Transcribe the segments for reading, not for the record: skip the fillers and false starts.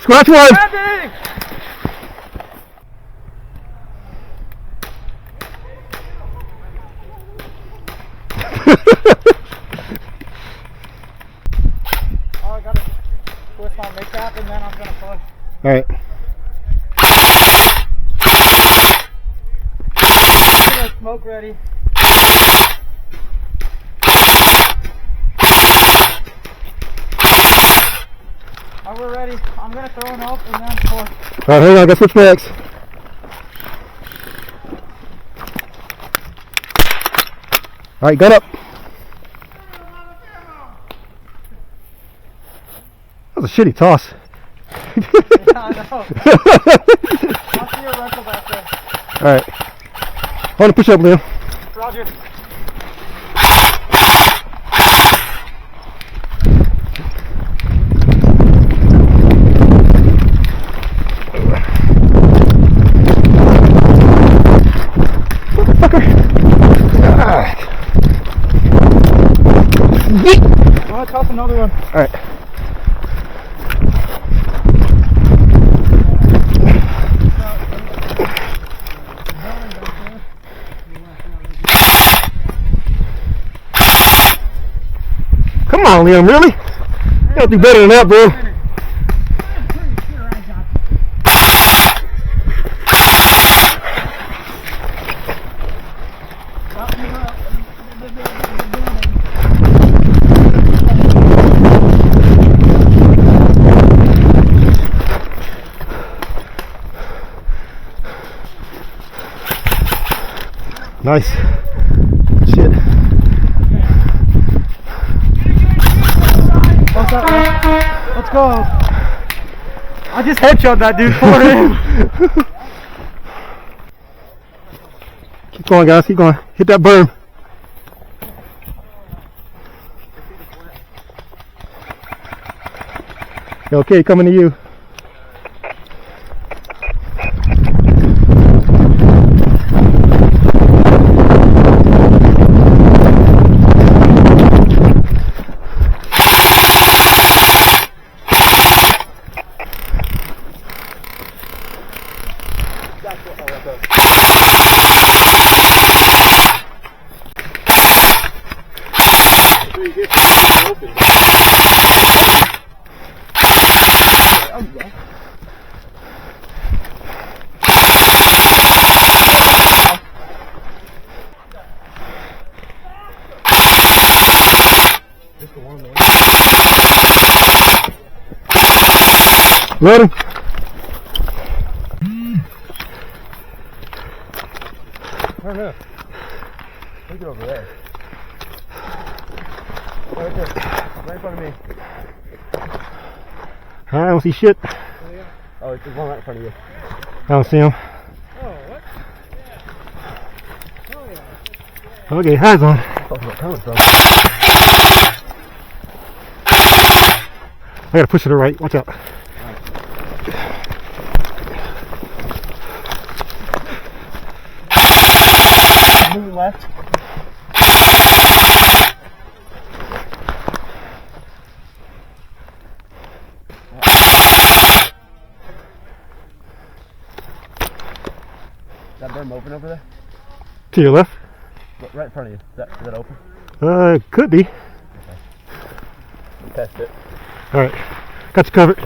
Scratch one. Andy! Oh, I gotta twist my makeup and then I'm gonna push. Alright. Smoke ready. Alright, we're ready. I'm gonna throw an up and then push. Alright, hang on, I gotta switch bags. Alright, gun up. That was a shitty toss. Yeah, I know. I'll see your rental back there. Alright. I want to push up, Liam. Roger. Motherfucker. I want to toss another one. Alright. Come on, Liam, really? You gotta do better than that, bro. Nice. Shit. What's up, man? Let's go. I just headshot that dude for him. Keep going, guys. Keep going. Hit that berm. Okay, coming to you. Loading. Turn up. Look it over there. Right there. Right in front of me. I don't see shit. Oh, it's one right in front of you. I don't see him. Oh, what? Yeah. Oh, yeah. Okay, eyes on. Where's it coming from? I gotta push to the right. Watch out. Moving left. Is that berm open over there? To your left. Right in front of you. Is that open? Could be. Test it. Alright. Got you covered.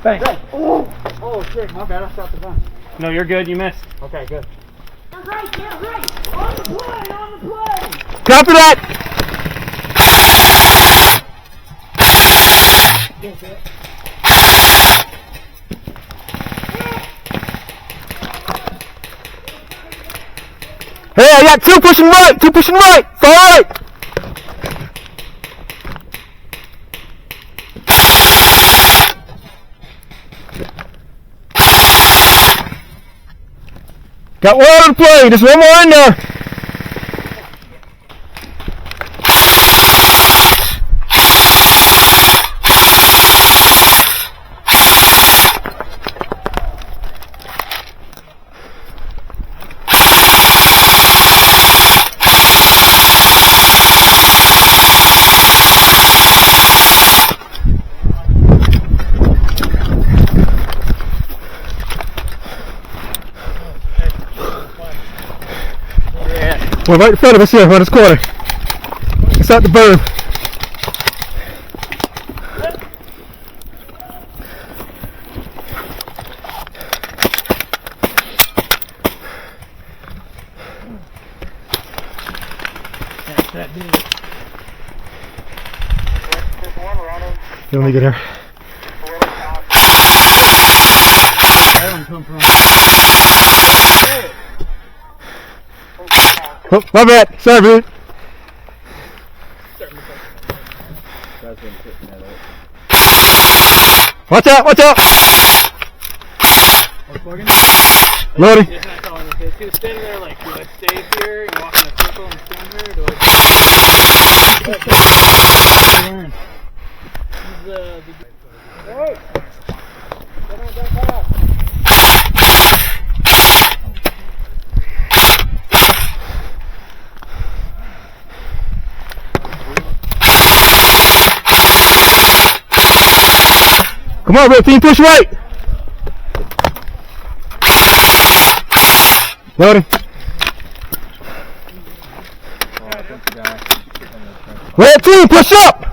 Thanks. Oh shit, my bad, I shot the gun. No, you're good. You missed. Okay, good. Right. On the play. Copy that! Hey, I got 2 pushing right, 2 pushing right, far right. Got 1 on the plane, just 1 more in there. Well, right in front of us here, on this corner. It's out the berm. You want me to get here? Oh, my bad. Sorry, dude. Watch out, watch out. Loading. It's gonna stand there like, do I stay here and walk in a circle and stand here, or do I Come on, red team, push right. Loading. Red team, push up.